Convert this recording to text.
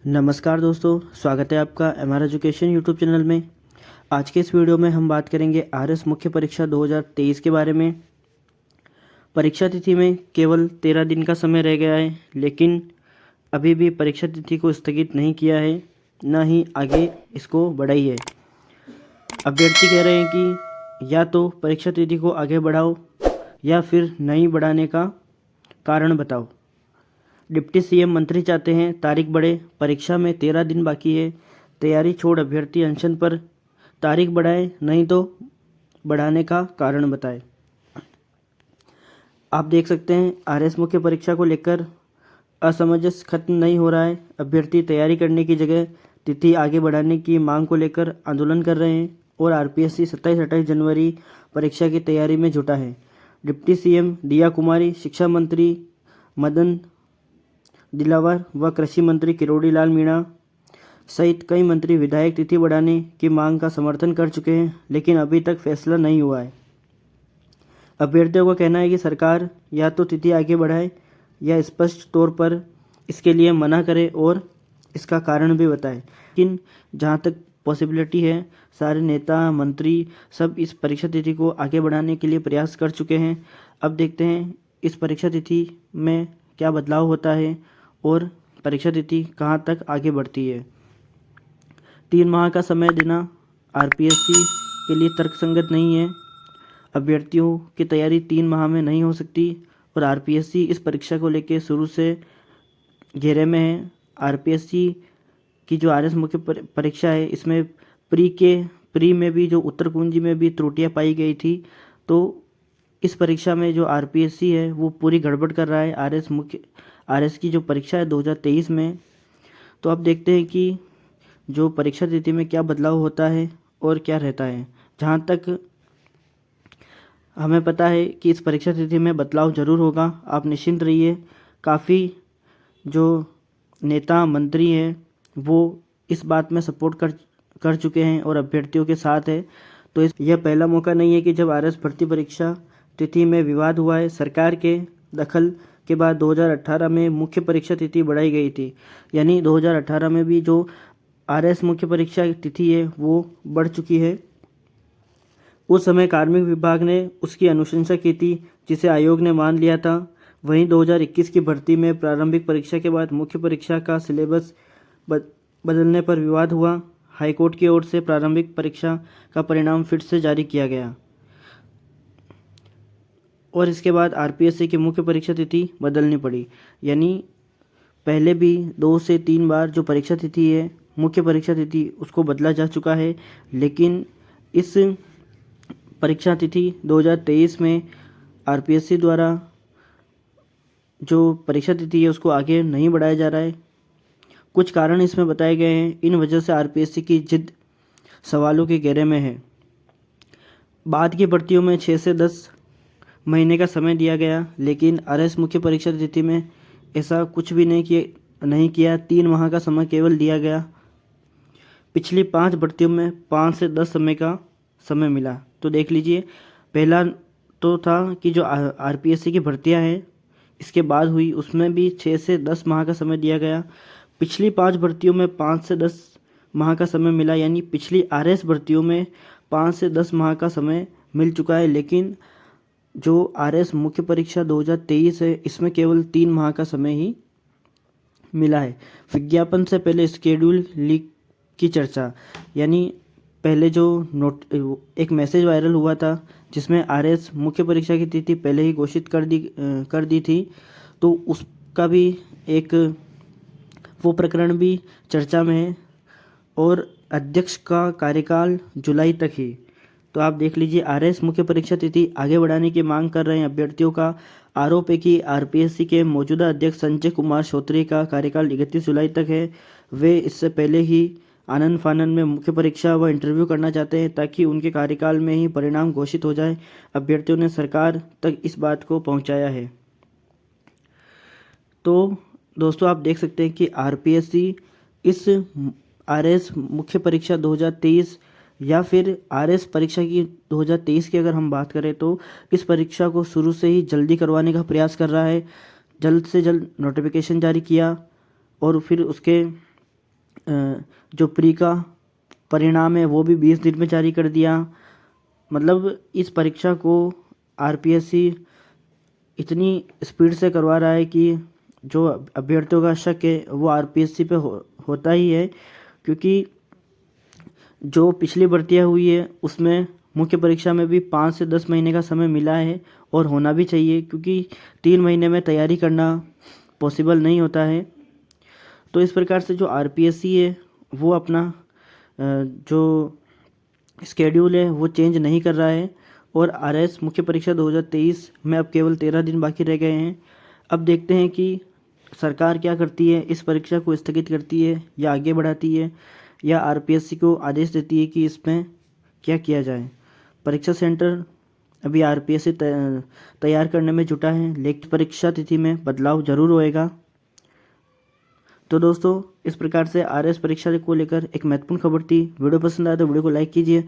नमस्कार दोस्तों, स्वागत है आपका एमआर एजुकेशन यूट्यूब चैनल में। आज के इस वीडियो में हम बात करेंगे आरएस मुख्य परीक्षा 2023 के बारे में। परीक्षा तिथि में केवल 13 दिन का समय रह गया है, लेकिन अभी भी परीक्षा तिथि को स्थगित नहीं किया है, ना ही आगे इसको बढ़ाई है। अभ्यर्थी कह रहे हैं कि या तो परीक्षा तिथि को आगे बढ़ाओ या फिर नहीं बढ़ाने का कारण बताओ। डिप्टी सीएम मंत्री चाहते हैं तारीख बढ़े, परीक्षा में 13 दिन बाकी है, तैयारी छोड़ अभ्यर्थी अनशन पर, तारीख बढ़ाए नहीं तो बढ़ाने का कारण बताएं। आप देख सकते हैं आरएस मुख्य परीक्षा को लेकर असमंजस खत्म नहीं हो रहा है। अभ्यर्थी तैयारी करने की जगह तिथि आगे बढ़ाने की मांग को लेकर आंदोलन कर रहे हैं और आरपीएससी 27-28 जनवरी परीक्षा की तैयारी में जुटा है। डिप्टी सीएम दिया कुमारी, शिक्षा मंत्री मदन दिलावर व कृषि मंत्री किरोड़ी लाल मीणा सहित कई मंत्री विधायक तिथि बढ़ाने की मांग का समर्थन कर चुके हैं, लेकिन अभी तक फैसला नहीं हुआ है। अभ्यर्थियों का कहना है कि सरकार या तो तिथि आगे बढ़ाए या स्पष्ट तौर पर इसके लिए मना करे और इसका कारण भी बताए। लेकिन जहाँ तक पॉसिबिलिटी है, सारे नेता मंत्री सब इस परीक्षा तिथि को आगे बढ़ाने के लिए प्रयास कर चुके हैं। अब देखते हैं इस परीक्षा तिथि में क्या बदलाव होता है और परीक्षा तिथि कहाँ तक आगे बढ़ती है। 3 माह का समय देना आरपीएससी के लिए तर्कसंगत नहीं है। अभ्यर्थियों की तैयारी 3 माह में नहीं हो सकती और आरपीएससी इस परीक्षा को लेकर शुरू से घेरे में है। आरपीएससी की जो आरएस मुख्य परीक्षा है, इसमें प्री में भी जो उत्तर कुंजी में भी त्रुटियां पाई गई थी, तो इस परीक्षा में जो आरपीएससी है वो पूरी गड़बड़ कर रहा है आरएस की जो परीक्षा है 2023 में। तो अब देखते हैं कि जो परीक्षा तिथि में क्या बदलाव होता है और क्या रहता है। जहाँ तक हमें पता है कि इस परीक्षा तिथि में बदलाव ज़रूर होगा, आप निश्चिंत रहिए। काफ़ी जो नेता मंत्री हैं वो इस बात में सपोर्ट कर चुके हैं और अभ्यर्थियों के साथ है। तो यह पहला मौका नहीं है कि जब आरएस भर्ती परीक्षा तिथि में विवाद हुआ है। सरकार के दखल के बाद 2018 में मुख्य परीक्षा तिथि बढ़ाई गई थी, यानी 2018 में भी जो आरएस मुख्य परीक्षा तिथि है वो बढ़ चुकी है। उस समय कार्मिक विभाग ने उसकी अनुशंसा की थी, जिसे आयोग ने मान लिया था। वहीं 2021 की भर्ती में प्रारंभिक परीक्षा के बाद मुख्य परीक्षा का सिलेबस बदलने पर विवाद हुआ। हाईकोर्ट की ओर से प्रारंभिक परीक्षा का परिणाम फिर से जारी किया गया और इसके बाद आरपीएससी की मुख्य परीक्षा तिथि बदलनी पड़ी। यानी पहले भी 2 से 3 बार जो परीक्षा तिथि है, मुख्य परीक्षा तिथि, उसको बदला जा चुका है, लेकिन इस परीक्षा तिथि 2023 में आरपीएससी द्वारा जो परीक्षा तिथि है उसको आगे नहीं बढ़ाया जा रहा है। कुछ कारण इसमें बताए गए हैं। इन वजह से आरपीएससी की जिद सवालों के घेरे में है। बाद की भर्तियों में 6 से 10 महीने का समय दिया गया, लेकिन आरएस मुख्य परीक्षा तिथि में ऐसा कुछ भी नहीं किया। 3 माह का समय केवल दिया गया। पिछली 5 भर्तियों में 5 से 10 समय का समय मिला। तो देख लीजिए, पहला तो था कि जो आरपीएससी की भर्तियां हैं इसके बाद हुई, उसमें भी 6 से 10 माह का समय दिया गया। पिछली 5 भर्तियों में 5 से 10 माह का समय मिला, यानी पिछली आरएस भर्तियों में 5 से 10 माह का समय मिल चुका है। लेकिन जो आरएस मुख्य परीक्षा 2023 है, इसमें केवल 3 माह का समय ही मिला है। विज्ञापन से पहले स्केड्यूल लीक की चर्चा, यानी पहले जो एक मैसेज वायरल हुआ था जिसमें आरएस मुख्य परीक्षा की तिथि पहले ही घोषित कर दी थी, तो उसका भी एक वो प्रकरण भी चर्चा में है और अध्यक्ष का कार्यकाल जुलाई तक ही। तो आप देख लीजिए, आरएस मुख्य परीक्षा तिथि आगे बढ़ाने की मांग कर रहे हैं अभ्यर्थियों का आरोप है कि आरपीएससी के मौजूदा अध्यक्ष संजय कुमार श्रोत्री का कार्यकाल 31 जुलाई तक है। वे इससे पहले ही आनंद फानन में मुख्य परीक्षा व इंटरव्यू करना चाहते हैं ताकि उनके कार्यकाल में ही परिणाम घोषित हो जाए। अभ्यर्थियों ने सरकार तक इस बात को पहुंचाया है। तो दोस्तों, आप देख सकते हैं कि आरपीएससी इस आरएस मुख्य परीक्षा 2023 या फिर आरएस परीक्षा की 2023 की अगर हम बात करें तो इस परीक्षा को शुरू से ही जल्दी करवाने का प्रयास कर रहा है। जल्द से जल्द नोटिफिकेशन जारी किया और फिर उसके जो प्री का परिणाम है वो भी 20 दिन में जारी कर दिया। मतलब इस परीक्षा को आरपीएससी इतनी स्पीड से करवा रहा है कि जो अभ्यर्थियों का शक है वो आरपीएससी पे होता ही है, क्योंकि जो पिछली भर्तियां हुई है उसमें मुख्य परीक्षा में भी 5 से 10 महीने का समय मिला है, और होना भी चाहिए, क्योंकि 3 महीने में तैयारी करना पॉसिबल नहीं होता है। तो इस प्रकार से जो आरपीएससी है वो अपना जो स्केड्यूल है वो चेंज नहीं कर रहा है, और आरएस मुख्य परीक्षा 2023 में अब केवल 13 दिन बाकी रह गए हैं। अब देखते हैं कि सरकार क्या करती है, इस परीक्षा को स्थगित करती है या आगे बढ़ाती है, या आरपीएससी को आदेश देती है कि इसमें क्या किया जाए। परीक्षा सेंटर अभी आरपीएससी तैयार करने में जुटा है, लेकिन परीक्षा तिथि में बदलाव जरूर होएगा। तो दोस्तों, इस प्रकार से आरएस परीक्षा को लेकर एक महत्वपूर्ण खबर थी। वीडियो पसंद आया तो वीडियो को लाइक कीजिए।